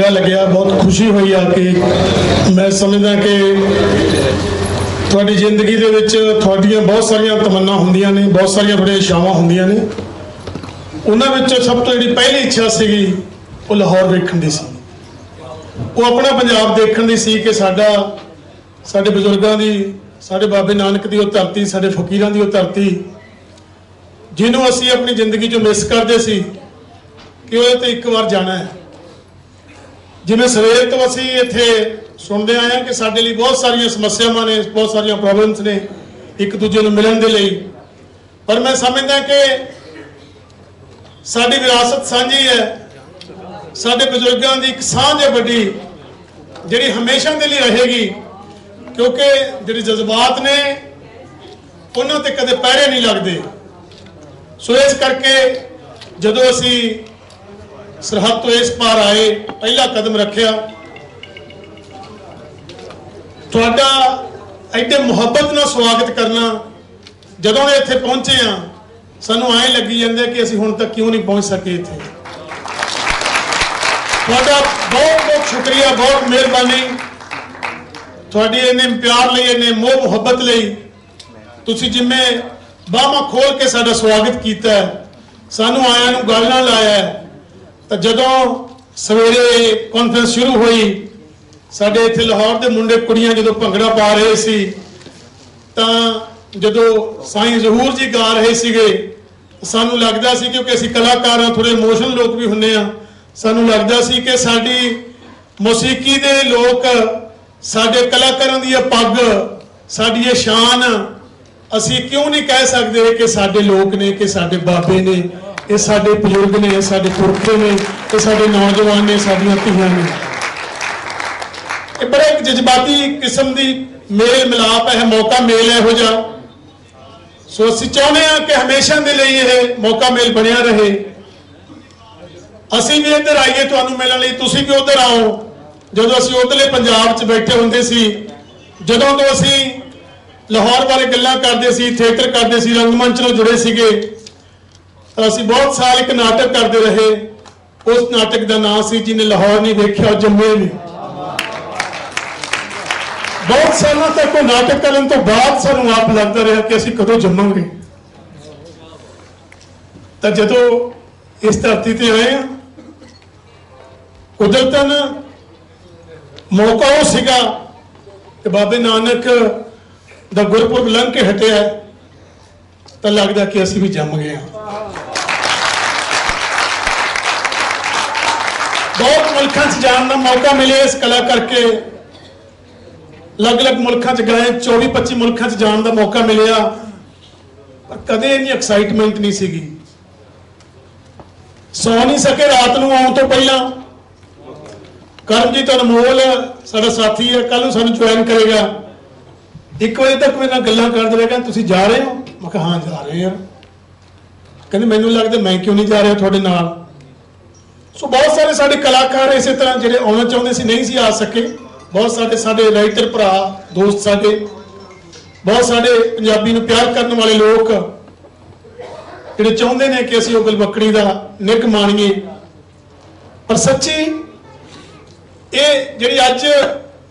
लग्या बहुत खुशी हुई आके। मैं समझदा कि तुहाडी जिंदगी दे विच तुहाडीआं बहुत सारियां तमन्ना हुंदियां ने, बहुत सारियां तुहाडीआं इच्छावां हुंदियां ने। उन्हां विचों सब तो जिहड़ी पहली इच्छा सीगी वो लाहौर वेखण दी सी, वो अपना पंजाब देखण दी सी कि साडा साडे बजुर्गां दी, साडे बाबे नानक दी वो धरती, साडे फकीरां दी वो धरती जिन्हों असीं अपनी जिंदगी चों मिस करदे सी कि वो ते एक बार जाना है। जिवें सवेर तो असीं इत्थे सुनते आए हैं कि साडे लई बहुत सारियां समस्यावां ने, बहुत सारियां प्रॉब्लम्स ने एक दूजे नूं मिलण दे लई, पर मैं समझदा कि साडी विरासत साझी है, साडे बजुर्गां दी एक सांझ है वड्डी जिहड़ी हमेशा दे लई रहेगी, क्योंकि जिहड़े जज्बात ने उन्हां ते कदे पैरे नहीं लगदे। सो इस करके जदों असीं सरहद तो इस पार आए, पहला कदम रखिया, तुहाडा एडे मुहब्बत नाल स्वागत करना, जदों इत्थे पहुंचे हाँ सानू ऐ लगी जांदा कि असीं हुण तक क्यों नहीं पहुंच सके इत्थे। तुहाडा बहुत बहुत शुक्रिया, बहुत मेहरबानी, तुहाडी इन्ने प्यार लई, इन्ने मोह मुहब्बत लई, तुसीं जिवें बाहां खोल के साडा स्वागत कीता है, सानू आयां नूं गल नाल लाया है। तो जदों सवेरे कॉन्फ्रेंस शुरू हुई, साडे इत्थे लाहौर दे मुंडे कुड़ियां जदों भंगड़ा पा रहे सी, तां जदों साईं ज़हूर जी गा रहे सीगे, सानू लगदा सी, क्योंकि असीं कलाकार हां, थोड़े इमोशनल लोग भी हुंदे आ, सानू लगदा सी कि साडी मौसीकी दे लोक, साडे कलाकारां दी पग, साडी ये शान असीं क्यों नहीं कह सकदे कि साडे लोक ने, कि साडे बाबे ने, ये साडे बजुर्ग ने, साडे पुरखे ने, ये साडे नौजवान ने, साडियां धीआं ने। ये बड़ा एक जज्बाती किस्म की मेल मिलाप है, मौका मेल है हो जा। सो असीं चाहुंदे हां कि हमेशा दे लई ये मौका मेल बनिया रहे। असीं भी इधर आईए तुहानूं मिलण लई, तुसीं भी उधर आओ। जदों असीं उधरले पंजाब च बैठे हुंदे सी, जदों तो असीं लाहौर बारे गल्लां करदे सी, थिएटर करदे सी, रंगमंच नाल जुड़े सीगे, असीं बहुत साल एक नाटक करते रहे। उस नाटक का नाम सी जिन्हें लाहौर नहीं देखा जम्मे नहीं। बहुत सालों तक वो नाटक करने तो बाद सानू आप लगता रहा कि असीं कदों जम्मांगे। तो जदों इस धरती ते आए कुदरतन मौका वो सीगा कि बाबे नानक दा गुरपुरब लंघ के हटिया, तो लगता कि असीं भी जम गए हैं। बहुत मुल्कों से जाने का मौका मिले इस कला करके, अलग अलग मुल्कों से गए, 24-25 मुल्कों से जाने का मौका मिलया, पर कदे इन्नी एक्साइटमेंट नहीं सीगी। सौ नहीं सके रात को आने तो पहला। करमजीत अनमोल साडा साथी है, कल सानू ज्वाइन करेगा। 1 बजे तक मेरे नाल गल्लां करदे रहे, कहंदे तुसीं जा रहे हो? मैं कहा हाँ जा रहे हैं। कहंदे मैनूं लगदा मैं क्यों नहीं जा रहा तुहाडे नाल। सो बहुत सारे साडे कलाकार इस तरह जिहड़े आउणा चाहुंदे सी, नहीं सी आ सके। बहुत सारे साडे राइटर भरा दोस्त, साडे बहुत सारे पंजाबी नूं प्यार करने वाले लोग जिहड़े चाहुंदे ने कि असीं ओह गलवकड़ी दा निग माणीए। पर सच्ची ये जिहड़ी अज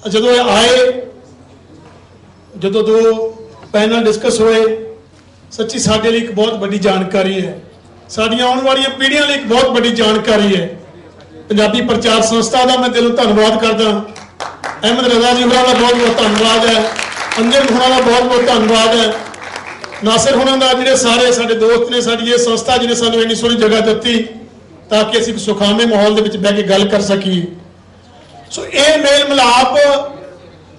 जदों आए, जदों 2 पैनल डिस्कस होए, सच्ची साडे लई एक बहुत बड़ी जानकारी है, साडियां आउण वालियां पीढ़ियां लई एक बहुत बड़ी जानकारी है। पंजाबी प्रचार संस्था का मैं दिलों धन्नवाद करदा। अहमद रजा जी होरां दा बहुत बहुत धन्नवाद है, अंजन होरां दा बहुत बहुत धन्नवाद है, नासिर होरां दा, जिहड़े सारे साडे दोस्त ने, साडी ये संस्था जिन्हें सानूं इन्नी सोहनी जगह दित्ती ताकि असीं सुखावे माहौल दे विच बैठ के गल कर सकीए। सो ये मेल मिलाप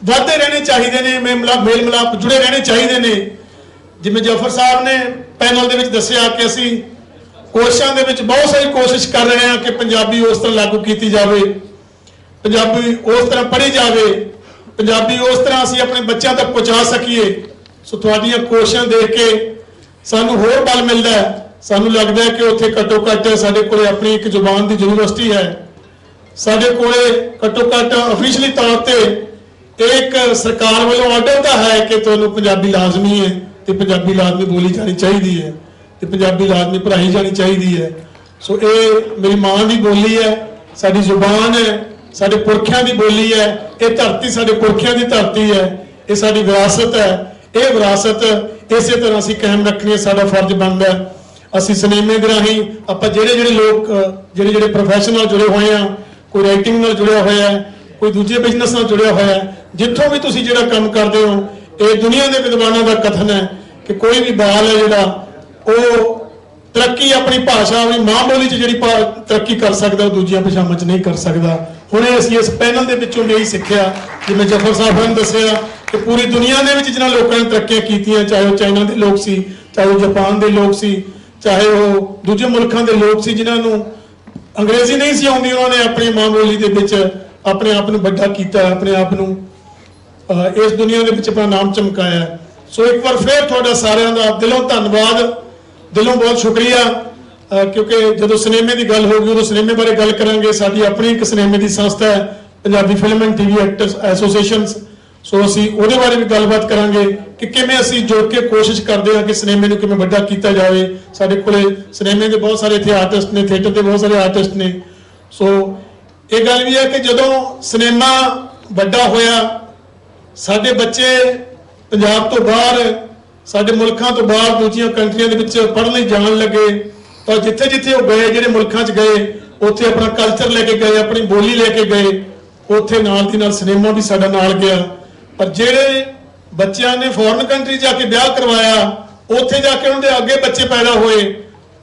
वधदे रहने चाहिए ने, मेल मिलाप जुड़े रहने चाहिए ने। जिवें जफर साहब ने पैनल दे विच दस्सिया कि असीं कोशिशां दे विच बहुत सारी कोशिश कर रहे हैं कि पंजाबी उस तरह लागू की जाए, पंजाबी उस तरह पढ़ी जाए, पंजाबी उस तरह असीं अपने बच्चों तक पहुँचा सकीए। सो तुहाडीआं कोशिशां देख के सानू होर बल मिलदा है। सानू लगदा है कि उत्थे घट्टो घट्ट साडे कोले अपनी एक जुबान की यूनिवर्सिटी है, साडे कोले घट्टो घट्ट ऑफिशियली तौर पर एक सरकार वालों ऑर्डर तो है कि तुहानूं पंजाबी लाजमी है, तो पंजाबी लाजमी बोली जानी चाहिए है, तो पंजाबी लाजमी पढ़ाई जानी चाहिए है। सो ये मेरी मां की बोली है, साडी जुबान है, ਸਾਡੇ ਪੁਰਖਿਆਂ ਦੀ ਬੋਲੀ ਹੈ, ਇਹ ਧਰਤੀ ਸਾਡੇ ਪੁਰਖਿਆਂ ਦੀ ਧਰਤੀ ਹੈ, ਇਹ ਸਾਡੀ ਵਿਰਾਸਤ ਹੈ। ਇਹ ਵਿਰਾਸਤ ਇਸੇ ਤਰ੍ਹਾਂ ਅਸੀਂ ਕਾਇਮ ਰੱਖਣੀ ਹੈ, ਸਾਡਾ ਫਰਜ਼ ਬਣਦਾ ਹੈ। ਅਸੀਂ ਸਿਨੇਮੇ ਦੇ ਰਾਹੀਂ ਆਪਾਂ ਜਿਹੜੇ ਲੋਕ ਜਿਹੜੇ ਪ੍ਰੋਫੈਸ਼ਨਲ ਜੁੜੇ ਹੋਏ ਆ, ਕੋਈ ਰਾਈਟਿੰਗ ਨਾਲ ਜੁੜਿਆ ਹੋਇਆ ਹੈ, ਕੋਈ ਦੂਜੇ ਬਿਜ਼ਨਸ ਨਾਲ ਜੁੜਿਆ ਹੋਇਆ ਹੈ, ਜਿੱਥੋਂ ਵੀ ਤੁਸੀਂ ਜਿਹੜਾ ਕੰਮ ਕਰਦੇ ਹੋ, ਇਹ ਦੁਨੀਆ ਦੇ ਵਿਦਵਾਨਾਂ ਦਾ ਕਥਨ ਹੈ ਕਿ ਕੋਈ ਵੀ ਬਾਲ ਹੈ ਜਿਹੜਾ ਉਹ ਤਰੱਕੀ ਆਪਣੀ ਭਾਸ਼ਾ, ਆਪਣੀ ਮਾਂ ਬੋਲੀ 'ਚ ਜਿਹੜੀ ਤਰੱਕੀ ਕਰ ਸਕਦਾ, ਉਹ ਦੂਜੀਆਂ ਭਾਸ਼ਾਵਾਂ 'ਚ ਨਹੀਂ ਕਰ ਸਕਦਾ। ਹੁਣੇ ਅਸੀਂ ਇਸ ਪੈਨਲ ਦੇ ਵਿੱਚੋਂ ਇਹੀ ਸਿੱਖਿਆ, ਜਿਵੇਂ ਜਫਰ ਸਾਹਿਬ ਨੇ ਦੱਸਿਆ ਕਿ ਪੂਰੀ ਦੁਨੀਆ ਦੇ ਵਿੱਚ ਜਿਹਨਾਂ ਲੋਕਾਂ ਨੇ ਤਰੱਕੀਆਂ ਕੀਤੀਆਂ, ਚਾਹੇ ਉਹ ਚਾਈਨਾ ਦੇ ਲੋਕ ਸੀ, ਚਾਹੇ ਉਹ ਜਾਪਾਨ ਦੇ ਲੋਕ ਸੀ, ਚਾਹੇ ਉਹ ਦੂਜੇ ਮੁਲਕਾਂ ਦੇ ਲੋਕ ਸੀ, ਜਿਨ੍ਹਾਂ ਨੂੰ ਅੰਗਰੇਜ਼ੀ ਨਹੀਂ ਸੀ ਆਉਂਦੀ, ਉਹਨਾਂ ਨੇ ਆਪਣੀ ਮਾਂ ਬੋਲੀ ਦੇ ਵਿੱਚ ਆਪਣੇ ਆਪ ਨੂੰ ਵੱਡਾ ਕੀਤਾ, ਆਪਣੇ ਆਪ ਨੂੰ ਇਸ ਦੁਨੀਆ ਦੇ ਵਿੱਚ ਆਪਣਾ ਨਾਮ ਚਮਕਾਇਆ। ਸੋ ਇੱਕ ਵਾਰ ਫਿਰ ਤੁਹਾਡਾ ਸਾਰਿਆਂ ਦਾ ਦਿਲੋਂ ਧੰਨਵਾਦ, ਦਿਲੋਂ ਬਹੁਤ ਸ਼ੁਕਰੀਆ। ਕਿਉਂਕਿ ਜਦੋਂ ਸਿਨੇਮੇ ਦੀ ਗੱਲ ਹੋਊਗੀ ਉਦੋਂ ਸਿਨੇਮੇ ਬਾਰੇ ਗੱਲ ਕਰਾਂਗੇ। ਸਾਡੀ ਆਪਣੀ ਇੱਕ ਸਿਨੇਮੇ ਦੀ ਸੰਸਥਾ ਹੈ, Punjabi film and TV actors association. So ਅਸੀਂ ਉਹਦੇ ਬਾਰੇ ਵੀ ਗੱਲਬਾਤ ਕਰਾਂਗੇ ਕਿ ਕਿਵੇਂ ਅਸੀਂ ਜੁੜ ਕੇ ਕੋਸ਼ਿਸ਼ ਕਰਦੇ ਹਾਂ ਕਿ ਸਿਨੇਮੇ ਨੂੰ ਕਿਵੇਂ ਵੱਡਾ ਕੀਤਾ ਜਾਵੇ। ਸਾਡੇ ਕੋਲੇ ਸਿਨੇਮੇ ਦੇ ਬਹੁਤ ਸਾਰੇ ਇੱਥੇ ਆਰਟਿਸਟ ਨੇ, ਥੀਏਟਰ ਦੇ ਬਹੁਤ ਸਾਰੇ ਆਰਟਿਸਟ ਨੇ। ਸੋ ਇਹ ਗੱਲ ਵੀ ਹੈ ਕਿ ਜਦੋਂ ਸਿਨੇਮਾ ਵੱਡਾ ਹੋਇਆ, ਸਾਡੇ ਬੱਚੇ ਪੰਜਾਬ ਤੋਂ ਬਾਹਰ, ਸਾਡੇ ਮੁਲਕਾਂ ਤੋਂ ਬਾਹਰ ਦੂਜੀਆਂ ਕੰਟਰੀਆਂ ਦੇ ਵਿੱਚ ਪੜ੍ਹਨ ਲਈ ਜਾਣ ਲੱਗੇ, ਤਾਂ ਜਿੱਥੇ ਜਿੱਥੇ ਉਹ ਗਏ, ਜਿਹੜੇ ਮੁਲਕਾਂ 'ਚ ਗਏ, ਉੱਥੇ ਆਪਣਾ ਕਲਚਰ ਲੈ ਕੇ ਗਏ, ਆਪਣੀ ਬੋਲੀ ਲੈ ਕੇ ਗਏ, ਉੱਥੇ ਨਾਲ ਦੀ ਨਾਲ ਸਿਨੇਮਾ ਵੀ ਸਾਡਾ ਨਾਲ ਗਿਆ। ਪਰ ਜਿਹੜੇ ਬੱਚਿਆਂ ਨੇ ਫੋਰਨ ਕੰਟਰੀ ਜਾ ਕੇ ਵਿਆਹ ਕਰਵਾਇਆ, ਉੱਥੇ ਜਾ ਕੇ ਉਹਨਾਂ ਦੇ ਅੱਗੇ ਬੱਚੇ ਪੈਦਾ ਹੋਏ,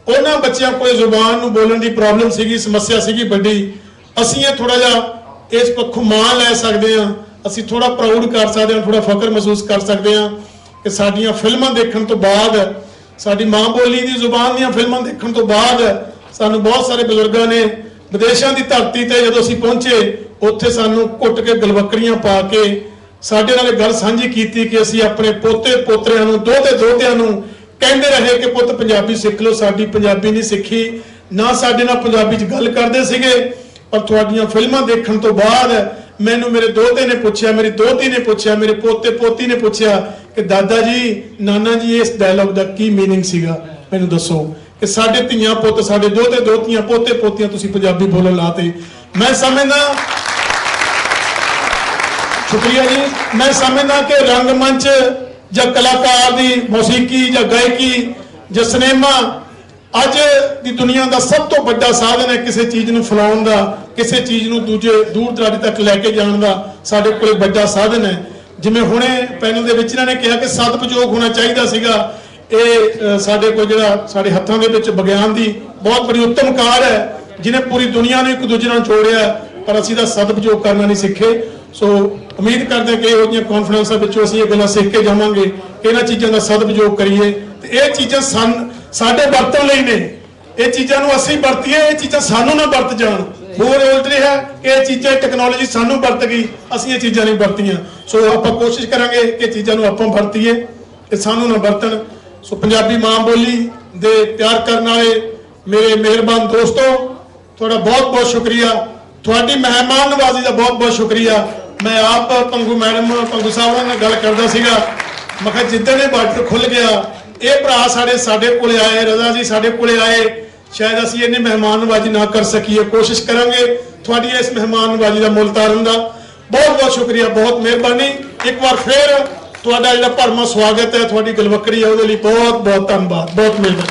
ਉਹਨਾਂ ਬੱਚਿਆਂ ਕੋਲ ਜ਼ੁਬਾਨ ਨੂੰ ਬੋਲਣ ਦੀ ਪ੍ਰੋਬਲਮ ਸੀਗੀ, ਸਮੱਸਿਆ ਸੀਗੀ ਵੱਡੀ। ਅਸੀਂ ਇਹ ਥੋੜਾ ਜਿਹਾ ਇਸ ਪੱਖੋਂ ਮਾਣ ਲੈ ਸਕਦੇ ਹਾਂ, ਅਸੀਂ ਥੋੜਾ ਪ੍ਰਾਊਡ ਕਰ ਸਕਦੇ ਹਾਂ, ਥੋੜਾ ਫਖਰ ਮਹਿਸੂਸ ਕਰ ਸਕਦੇ ਹਾਂ ਕਿ ਸਾਡੀਆਂ ਫਿਲਮਾਂ ਦੇਖਣ ਤੋਂ ਬਾਅਦ, ਸਾਡੀ ਮਾਂ ਬੋਲੀ ਦੀ ਜ਼ੁਬਾਨ ਦੀਆਂ ਫਿਲਮਾਂ ਦੇਖਣ ਤੋਂ ਬਾਅਦ ਸਾਨੂੰ ਬਹੁਤ ਸਾਰੇ ਬਜ਼ੁਰਗਾਂ ਨੇ ਵਿਦੇਸ਼ਾਂ ਦੀ ਧਰਤੀ ਤੇ ਜਦੋਂ ਅਸੀਂ ਪਹੁੰਚੇ, ਉੱਥੇ ਸਾਨੂੰ ਘੁੱਟ ਕੇ ਗਲਵੱਕੜੀਆਂ ਪਾ ਕੇ ਸਾਡੇ ਨਾਲ ਇਹ ਗੱਲ ਸਾਂਝੀ ਕੀਤੀ ਕਿ ਅਸੀਂ ਆਪਣੇ ਪੋਤੇ ਪੋਤਰਿਆਂ ਨੂੰ, ਦੋਹਤੇ ਦੋਹਤਿਆਂ ਨੂੰ ਕਹਿੰਦੇ ਰਹੇ ਕਿ ਪੁੱਤ ਪੰਜਾਬੀ ਸਿੱਖ ਲਓ। ਸਾਡੀ ਪੰਜਾਬੀ ਨਹੀਂ ਸਿੱਖੀ, ਨਾ ਸਾਡੇ ਨਾਲ ਪੰਜਾਬੀ 'ਚ ਗੱਲ ਕਰਦੇ ਸੀਗੇ, ਪਰ ਤੁਹਾਡੀਆਂ ਫਿਲਮਾਂ ਦੇਖਣ ਤੋਂ ਬਾਅਦ ਮੈਨੂੰ ਮੇਰੇ ਦੋਹਤੇ ਨੇ ਪੁੱਛਿਆ, ਮੇਰੀ ਦੋਹਤੀ ਨੇ ਪੁੱਛਿਆ, ਮੇਰੇ ਪੋਤੇ ਪੋਤੀ ਨੇ ਪੁੱਛਿਆ ਕਿ ਦਾਦਾ ਜੀ, ਨਾਨਾ ਜੀ, ਇਸ ਡਾਇਲੌਗ ਦਾ ਕੀ ਮੀਨਿੰਗ ਸੀਗਾ, ਮੈਨੂੰ ਦੱਸੋ। ਕਿ ਸਾਡੇ ਧੀਆਂ ਪੁੱਤ, ਸਾਡੇ ਦੋਹਤੇ ਦੋਹਤੀਆਂ, ਪੋਤੇ ਪੋਤੀਆਂ ਤੁਸੀਂ ਪੰਜਾਬੀ ਬੋਲਣ ਲਾਤੇ। ਮੈਂ ਸਮਝਦਾ, ਸ਼ੁਕਰੀਆ ਜੀ, ਮੈਂ ਸਮਝਦਾ ਕਿ ਰੰਗਮੰਚ ਜਾਂ ਕਲਾਕਾਰ ਦੀ ਮੌਸੀਕੀ ਜਾਂ ਗਾਇਕੀ ਜਾਂ ਸਿਨੇਮਾ ਅੱਜ ਦੀ ਦੁਨੀਆ ਦਾ ਸਭ ਤੋਂ ਵੱਡਾ ਸਾਧਨ ਹੈ ਕਿਸੇ ਚੀਜ਼ ਨੂੰ ਫੈਲਾਉਣ ਦਾ, ਕਿਸੇ ਚੀਜ਼ ਨੂੰ ਦੂਜੇ ਦੂਰ ਦਰਾਡੇ ਤੱਕ ਲੈ ਕੇ ਜਾਣ ਦਾ ਸਾਡੇ ਕੋਲ ਵੱਡਾ ਸਾਧਨ ਹੈ। ਜਿਵੇਂ ਹੁਣੇ ਪੈਨਲ ਦੇ ਵਿੱਚ ਇਹਨਾਂ ਨੇ ਕਿਹਾ ਕਿ ਸਦਉਪਯੋਗ ਹੋਣਾ ਚਾਹੀਦਾ ਸੀਗਾ। ਇਹ ਸਾਡੇ ਕੋਲ ਜਿਹੜਾ ਸਾਡੇ ਹੱਥਾਂ ਦੇ ਵਿੱਚ ਵਿਗਿਆਨ ਦੀ ਬਹੁਤ ਬੜੀ ਉੱਤਮ ਕਾਰ ਹੈ, ਜਿਹਨੇ ਪੂਰੀ ਦੁਨੀਆ ਨੂੰ ਇੱਕ ਦੂਜੇ ਨਾਲ ਜੋੜਿਆ, ਪਰ ਅਸੀਂ ਦਾ ਸਦਉਪਯੋਗ ਕਰਨਾ ਨਹੀਂ ਸਿੱਖੇ। ਸੋ ਉਮੀਦ ਕਰਦੇ ਹਾਂ ਕਿ ਇਹੋ ਜਿਹੀਆਂ ਕਾਨਫਰੰਸਾਂ ਵਿੱਚੋਂ ਅਸੀਂ ਇਹ ਗੱਲਾਂ ਸਿੱਖ ਕੇ ਜਾਵਾਂਗੇ ਕਿ ਇਹਨਾਂ ਚੀਜ਼ਾਂ ਦਾ ਸਦਉਪਯੋਗ ਕਰੀਏ ਤੇ ਇਹ ਚੀਜ਼ਾਂ ਸਾਡੇ ਵਰਤਣ ਲਈ ਨੇ। ਇਹ ਚੀਜ਼ਾਂ ਨੂੰ ਅਸੀਂ ਵਰਤੀਏ, ਇਹ ਚੀਜ਼ਾਂ ਸਾਨੂੰ ਨਾ ਵਰਤ ਜਾਣ। ਹੋਰ ਉਲਟ ਰਿਹਾ ਕਿ ਇਹ ਚੀਜ਼ਾਂ ਟੈਕਨੋਲੋਜੀ ਸਾਨੂੰ ਵਰਤ ਗਈ, ਅਸੀਂ ਇਹ ਚੀਜ਼ਾਂ ਨਹੀਂ ਵਰਤੀਆਂ। ਸੋ ਆਪਾਂ ਕੋਸ਼ਿਸ਼ ਕਰਾਂਗੇ ਕਿ ਚੀਜ਼ਾਂ ਨੂੰ ਆਪਾਂ ਵਰਤੀਏ ਤੇ ਸਾਨੂੰ ਨਾ ਵਰਤਣ। ਸੋ ਪੰਜਾਬੀ ਮਾਂ ਬੋਲੀ ਦੇ ਪਿਆਰ ਕਰਨ ਵਾਲੇ ਮੇਰੇ ਮਿਹਰਬਾਨ ਦੋਸਤੋ, ਤੁਹਾਡਾ ਬਹੁਤ ਬਹੁਤ ਸ਼ੁਕਰੀਆ। ਤੁਹਾਡੀ ਮਹਿਮਾਨ ਨਵਾਜ਼ੀ ਦਾ ਬਹੁਤ ਬਹੁਤ ਸ਼ੁਕਰੀਆ। ਮੈਂ ਆਪ ਪੰਗੂ ਸਾਹਿਬ ਨਾਲ ਗੱਲ ਕਰਦਾ ਸੀਗਾ, ਮੈਂ ਕਿਹਾ ਜਿੱਦਣ ਇਹ ਬਾਰਡਰ ਖੁੱਲ ਗਿਆ, ਇਹ ਭਰਾ ਸਾਡੇ ਕੋਲੇ ਆਏ, ਰਜ਼ਾ ਜੀ ਸਾਡੇ ਕੋਲੇ ਆਏ, ਸ਼ਾਇਦ ਅਸੀਂ ਇਹਨੇ ਮਹਿਮਾਨ ਨਵਾਜ਼ੀ ਨਾ ਕਰ ਸਕੀਏ। ਕੋਸ਼ਿਸ਼ ਕਰਾਂਗੇ ਤੁਹਾਡੀ ਇਸ ਮਹਿਮਾਨ ਨਵਾਜ਼ੀ ਦਾ ਮੁੱਲ ਤਾਰਨ ਦਾ। ਬਹੁਤ ਬਹੁਤ ਸ਼ੁਕਰੀਆ, ਬਹੁਤ ਮਿਹਰਬਾਨੀ। ਇੱਕ ਵਾਰ ਫਿਰ ਤੁਹਾਡਾ ਜਿਹੜਾ ਭਰਵਾਂ ਸਵਾਗਤ ਹੈ, ਤੁਹਾਡੀ ਗਲਵੱਕੜੀ ਹੈ, ਉਹਦੇ ਲਈ ਬਹੁਤ ਬਹੁਤ ਧੰਨਵਾਦ, ਬਹੁਤ ਮਿਹਰਬਾਨੀ।